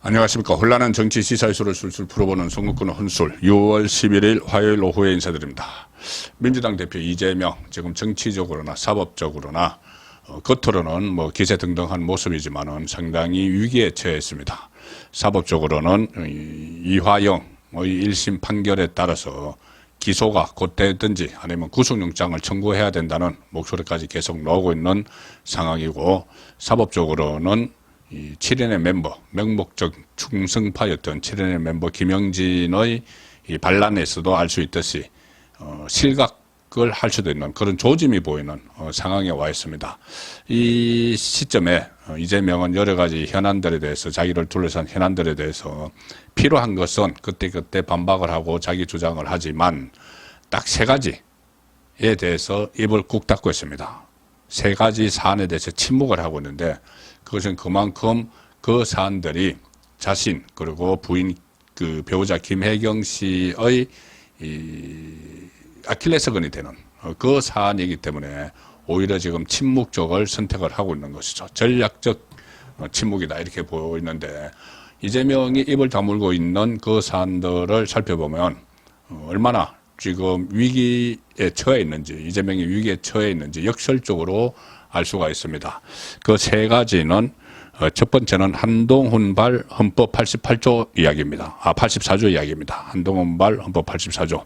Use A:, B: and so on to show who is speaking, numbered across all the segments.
A: 안녕하십니까. 혼란한 정치 시사이슈를 술술 풀어보는 송국근의 혼술 6월 11일 화요일 오후에 인사드립니다. 민주당 대표 이재명 지금 정치적으로나 사법적으로나 겉으로는 뭐 기세등등한 모습이지만은 상당히 위기에 처했습니다. 사법적으로는 이화영의 1심 판결에 따라서 기소가 곧 되든지 아니면 구속영장을 청구해야 된다는 목소리까지 계속 나오고 있는 상황이고, 사법적으로는 이 7인의 멤버, 맹목적 충성파였던 7인의 멤버 김영진의 이 반란에서도 알 수 있듯이 실각을 할 수도 있는 그런 조짐이 보이는 상황에 와 있습니다. 이 시점에 이재명은 여러 가지 현안들에 대해서, 자기를 둘러싼 현안들에 대해서 필요한 것은 그때그때 반박을 하고 자기 주장을 하지만 딱 세 가지에 대해서 입을 꾹 닫고 있습니다. 세 가지 사안에 대해서 침묵을 하고 있는데, 그것은 그만큼 그 사안들이 자신 그리고 부인 그 배우자 김혜경 씨의 아킬레스건이 되는 그 사안이기 때문에 오히려 지금 침묵 쪽을 선택을 하고 있는 것이죠. 전략적 침묵이다 이렇게 보이는데, 이재명이 입을 다물고 있는 그 사안들을 살펴보면 얼마나 지금 위기에 처해 있는지, 이재명이 위기에 처해 있는지 역설적으로 알 수가 있습니다. 그 세 가지는 첫 번째는 한동훈발 헌법 88조 이야기입니다. 84조 이야기입니다. 한동훈발 헌법 84조.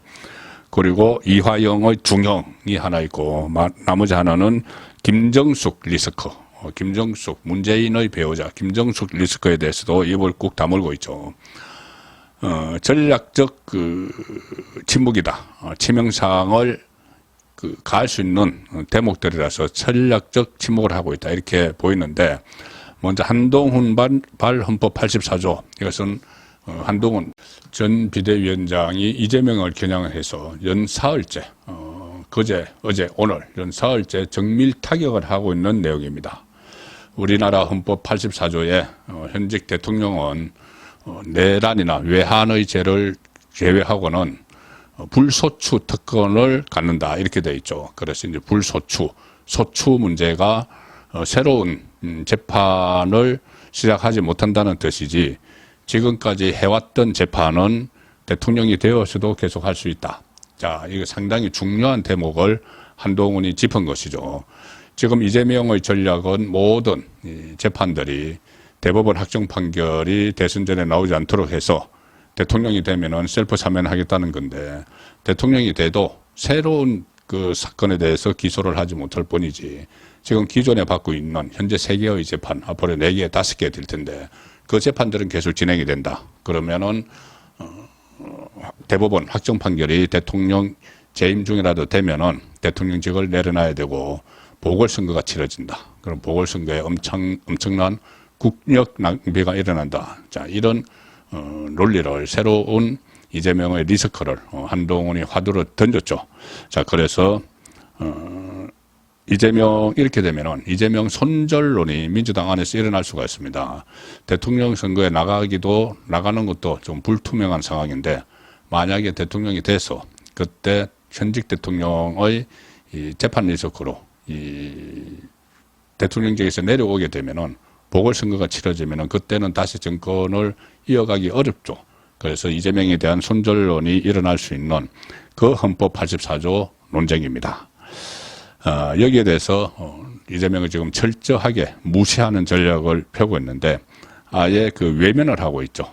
A: 그리고 이화영의 중형이 하나 있고, 나머지 하나는 김정숙 리스크. 김정숙, 문재인의 배우자 김정숙 리스크에 대해서도 입을 꾹 다물고 있죠. 전략적 침묵이다. 치명상을 가할 수 있는 대목들이라서 전략적 침묵을 하고 있다 이렇게 보이는데, 먼저 한동훈 발 헌법 84조, 이것은 한동훈 전 비대위원장이 이재명을 겨냥을 해서 연 사흘째, 어제 오늘 연 사흘째 정밀 타격을 하고 있는 내용입니다. 우리나라 헌법 84조에 현직 대통령은 내란이나 외환의 죄를 제외하고는 불소추 특권을 갖는다 이렇게 돼 있죠. 그래서 이제 소추 문제가 새로운 재판을 시작하지 못한다는 뜻이지, 지금까지 해왔던 재판은 대통령이 되어서도 계속 할 수 있다. 자, 이거 상당히 중요한 대목을 한동훈이 짚은 것이죠. 지금 이재명의 전략은 모든 재판들이 대법원 확정 판결이 대선 전에 나오지 않도록 해서 대통령이 되면은 셀프 사면하겠다는 건데, 대통령이 돼도 새로운 그 사건에 대해서 기소를 하지 못할 뿐이지, 지금 기존에 받고 있는 현재 3개의 재판, 앞으로 4개, 5개 될 텐데 그 재판들은 계속 진행이 된다. 그러면은 대법원 확정 판결이 대통령 재임 중이라도 되면은 대통령직을 내려놔야 되고 보궐선거가 치러진다. 그럼 보궐선거에 엄청난 국력 낭비가 일어난다. 자, 이런 논리를, 새로운 이재명의 리스크를 한동훈이 화두로 던졌죠. 자, 그래서 이재명 이렇게 되면은 이재명 손절론이 민주당 안에서 일어날 수가 있습니다. 대통령 선거에 나가는 것도 좀 불투명한 상황인데, 만약에 대통령이 돼서 그때 현직 대통령의 이 재판 리스크로 이 대통령직에서 내려오게 되면은 보궐선거가 치러지면은 그때는 다시 정권을 이어가기 어렵죠. 그래서 이재명에 대한 손절론이 일어날 수 있는 그 헌법 84조 논쟁입니다. 여기에 대해서 이재명은 지금 철저하게 무시하는 전략을 펴고 있는데, 아예 그 외면을 하고 있죠.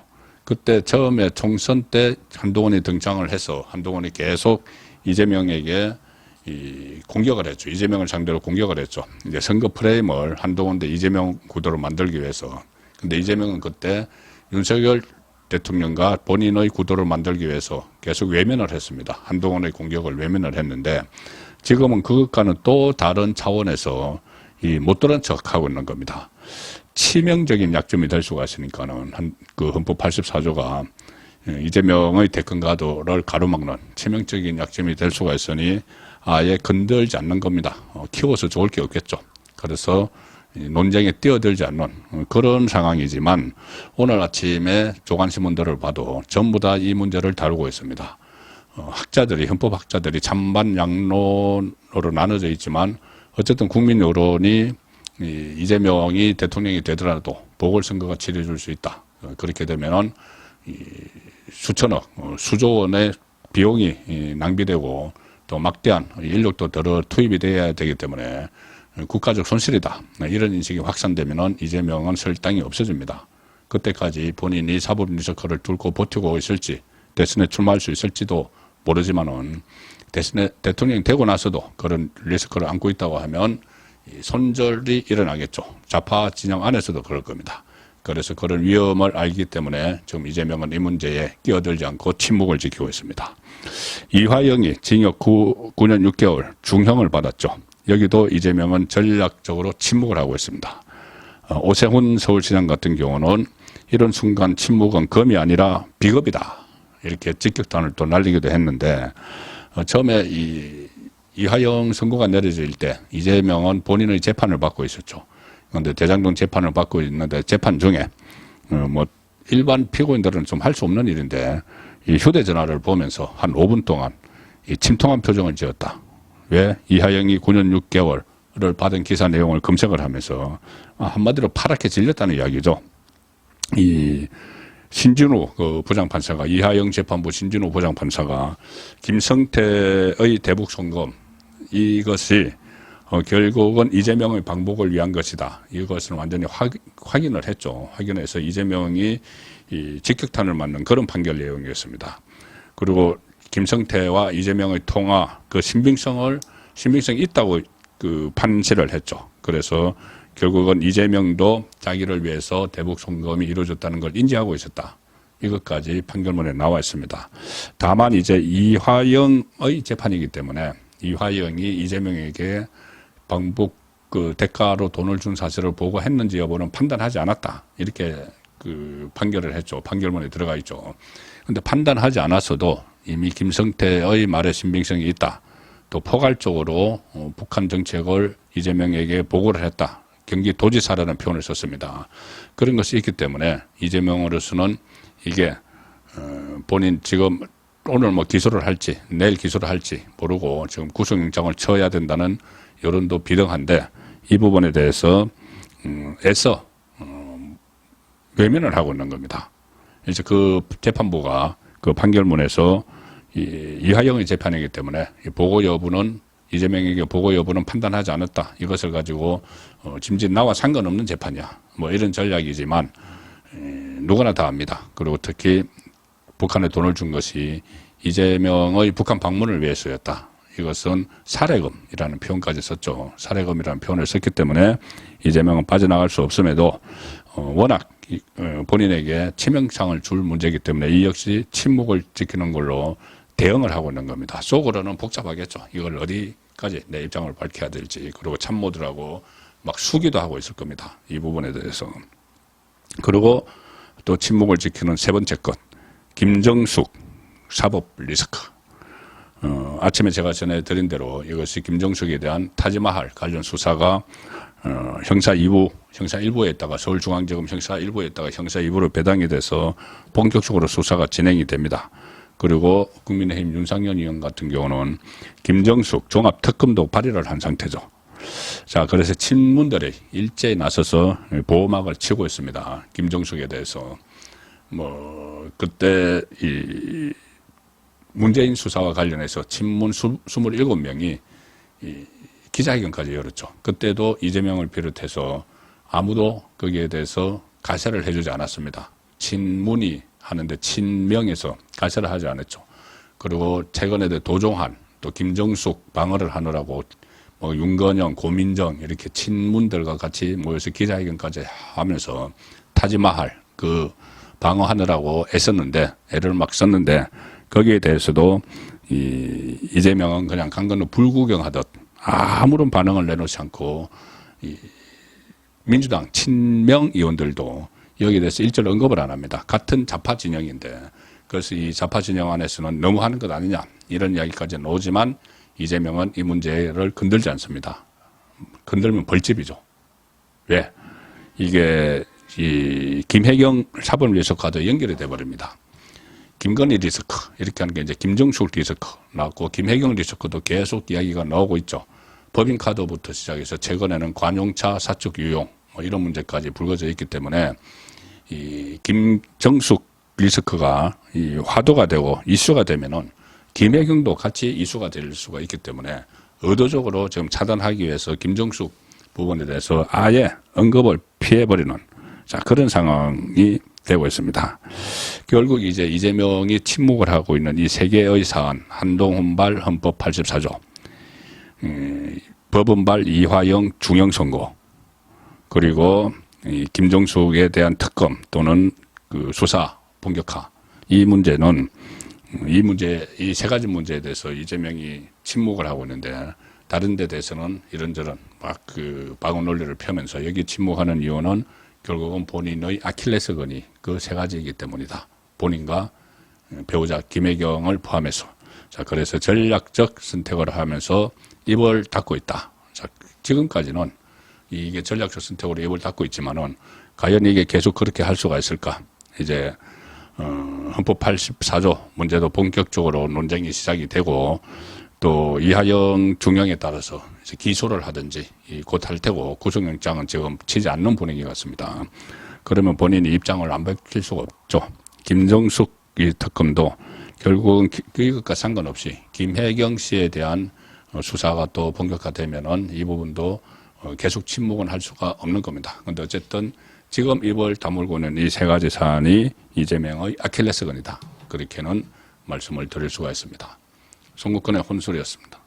A: 그때 처음에 총선 때 한동훈이 등장을 해서 한동훈이 계속 이재명에게 공격을 했죠. 이재명을 상대로 공격을 했죠. 이제 선거 프레임을 한동훈 대 이재명 구도로 만들기 위해서. 근데 이재명은 그때 윤석열 대통령과 본인의 구도를 만들기 위해서 계속 외면을 했습니다. 한동훈의 공격을 외면을 했는데, 지금은 그것과는 또 다른 차원에서 못 들은 척하고 있는 겁니다. 치명적인 약점이 될 수가 있으니까는 그 헌법 84조가 이재명의 대권 가도를 가로막는 치명적인 약점이 될 수가 있으니 아예 건들지 않는 겁니다. 키워서 좋을 게 없겠죠. 그래서 논쟁에 뛰어들지 않는 그런 상황이지만, 오늘 아침에 조간신문들을 봐도 전부 다 이 문제를 다루고 있습니다. 헌법학자들이 찬반 양론으로 나눠져 있지만, 어쨌든 국민 여론이 이재명이 대통령이 되더라도 보궐선거가 치러질 수 있다. 그렇게 되면은 수천억, 수조 원의 비용이 낭비되고 또 막대한 인력도 더 투입이 돼야 되기 때문에 국가적 손실이다. 이런 인식이 확산되면은 이재명은 설 땅이 없어집니다. 그때까지 본인이 사법 리스크를 뚫고 버티고 있을지, 대선에 출마할 수 있을지도 모르지만은 대선에 대통령이 되고 나서도 그런 리스크를 안고 있다고 하면 손절이 일어나겠죠. 좌파 진영 안에서도 그럴 겁니다. 그래서 그런 위험을 알기 때문에 지금 이재명은 이 문제에 끼어들지 않고 침묵을 지키고 있습니다. 이화영이 징역 9년 6개월 중형을 받았죠. 여기도 이재명은 전략적으로 침묵을 하고 있습니다. 오세훈 서울시장 같은 경우는 이런 순간 침묵은 검이 아니라 비겁이다. 이렇게 직격탄을 또 날리기도 했는데 처음에 이화영 선고가 내려질 때 이재명은 본인의 재판을 받고 있었죠. 그런데 대장동 재판을 받고 있는데 재판 중에 뭐 일반 피고인들은 좀 할 수 없는 일인데 이 휴대전화를 보면서 한 5분 동안 이 침통한 표정을 지었다. 왜? 이화영이 9년 6개월을 받은 기사 내용을 검색을 하면서 한마디로 파랗게 질렸다는 이야기죠. 이 신진우 부장판사가 이화영 재판부 신진우 부장판사가 김성태의 대북 송금 이것이 결국은 이재명의 방북을 위한 것이다. 이것을 완전히 확인을 했죠. 확인해서 이재명이 이 직격탄을 맞는 그런 판결 내용이었습니다. 그리고 김성태와 이재명의 통화 그 신빙성이 있다고 그 판시를 했죠. 그래서 결국은 이재명도 자기를 위해서 대북 송금이 이루어졌다는 걸 인지하고 있었다. 이것까지 판결문에 나와 있습니다. 다만 이제 이화영의 재판이기 때문에 이화영이 이재명에게 방북 그 대가로 돈을 준 사실을 보고했는지 여부는 판단하지 않았다. 이렇게 그 판결을 했죠. 판결문에 들어가 있죠. 그런데 판단하지 않았어도 이미 김성태의 말에 신빙성이 있다. 또 포괄적으로 북한 정책을 이재명에게 보고를 했다. 경기도지사라는 표현을 썼습니다. 그런 것이 있기 때문에 이재명으로서는 이게 본인 지금 오늘 뭐 기소를 할지 내일 기소를 할지 모르고 지금 구속영장을 쳐야 된다는 여론도 비등한데 이 부분에 대해서 애써 외면을 하고 있는 겁니다. 이제 그 재판부가 그 판결문에서 이화영의 재판이기 때문에 보고 여부는 이재명에게 보고 여부는 판단하지 않았다. 이것을 가지고 짐짓 나와 상관없는 재판이야. 뭐 이런 전략이지만 누구나 다 압니다. 그리고 특히 북한에 돈을 준 것이 이재명의 북한 방문을 위해서였다. 이것은 살해금이라는 표현까지 썼죠. 살해금이라는 표현을 썼기 때문에 이재명은 빠져나갈 수 없음에도 워낙 본인에게 치명상을 줄 문제이기 때문에 이 역시 침묵을 지키는 걸로 대응을 하고 있는 겁니다. 속으로는 복잡하겠죠. 이걸 어디까지 내 입장을 밝혀야 될지. 그리고 참모들하고 막 수기도 하고 있을 겁니다. 이 부분에 대해서. 그리고 또 침묵을 지키는 세 번째 것. 김정숙 사법 리스크. 아침에 제가 전해드린 대로 이것이 김정숙에 대한 타지마할 관련 수사가 형사 1부에 있다가 서울중앙지검 형사 1부에 있다가 형사 2부로 배당이 돼서 본격적으로 수사가 진행이 됩니다. 그리고 국민의힘 윤상현 의원 같은 경우는 김정숙 종합특검도 발의를 한 상태죠. 자, 그래서 친문들이 일제히 나서서 보호막을 치고 있습니다. 김정숙에 대해서. 그때 문재인 수사와 관련해서 친문 27명이 기자회견까지 열었죠. 그때도 이재명을 비롯해서 아무도 거기에 대해서 가세를 해주지 않았습니다. 친문이 하는데 친명에서 가세를 하지 않았죠. 그리고 최근에도 도종환, 또 김정숙 방어를 하느라고 윤건영, 고민정 이렇게 친문들과 같이 모여서 기자회견까지 하면서 타지마할 그 방어하느라고 애를 막 썼는데 거기에 대해서도 이재명은 그냥 강 건너 불구경하듯 아무런 반응을 내놓지 않고 민주당 친명 의원들도 여기에 대해서 일절 언급을 안 합니다. 같은 좌파 진영인데 그래서 이 좌파 진영 안에서는 너무하는 것 아니냐 이런 이야기까지 나오지만 이재명은 이 문제를 건들지 않습니다. 건들면 벌집이죠. 왜? 이게 이 김혜경 사법 리스크와도 연결이 돼버립니다. 김건희 리스크 이렇게 하는 게 이제 김정숙 리스크 나왔고 김혜경 리스크도 계속 이야기가 나오고 있죠. 법인카드부터 시작해서 최근에는 관용차 사적 유용 이런 문제까지 불거져 있기 때문에 이 김정숙 리스크가 이 화두가 되고 이슈가 되면은 김혜경도 같이 이슈가 될 수가 있기 때문에 의도적으로 지금 차단하기 위해서 김정숙 부분에 대해서 아예 언급을 피해버리는 자, 그런 상황이 되고 있습니다. 결국 이제 이재명이 침묵을 하고 있는 이 세 개의 사안, 한동훈발 헌법 84조, 법원발 이화영 중형선고, 그리고 이 김정숙에 대한 특검 또는 그 수사 본격화, 이 문제는 이 세 가지 문제에 대해서 이재명이 침묵을 하고 있는데 다른 데 대해서는 이런저런 막 그 방어 논리를 펴면서 여기 침묵하는 이유는 결국은 본인의 아킬레스건이 그 세 가지이기 때문이다. 본인과 배우자 김혜경을 포함해서. 자, 그래서 전략적 선택을 하면서 입을 닫고 있다. 자, 지금까지는 이게 전략적 선택으로 입을 닫고 있지만은 과연 이게 계속 그렇게 할 수가 있을까? 이제 헌법 84조 문제도 본격적으로 논쟁이 시작이 되고 또 이하영 중형에 따라서 이제 기소를 하든지 곧 할 테고 구속영장은 지금 치지 않는 분위기 같습니다. 그러면 본인이 입장을 안 밝힐 수가 없죠. 김정숙 이 특검도 결국은 이것과 상관없이 김혜경 씨에 대한 수사가 또 본격화되면은 이 부분도 계속 침묵은 할 수가 없는 겁니다. 그런데 어쨌든 지금 입을 다물고 있는 이 세 가지 사안이 이재명의 아킬레스건이다. 그렇게는 말씀을 드릴 수가 있습니다. 송국근의 혼술이었습니다.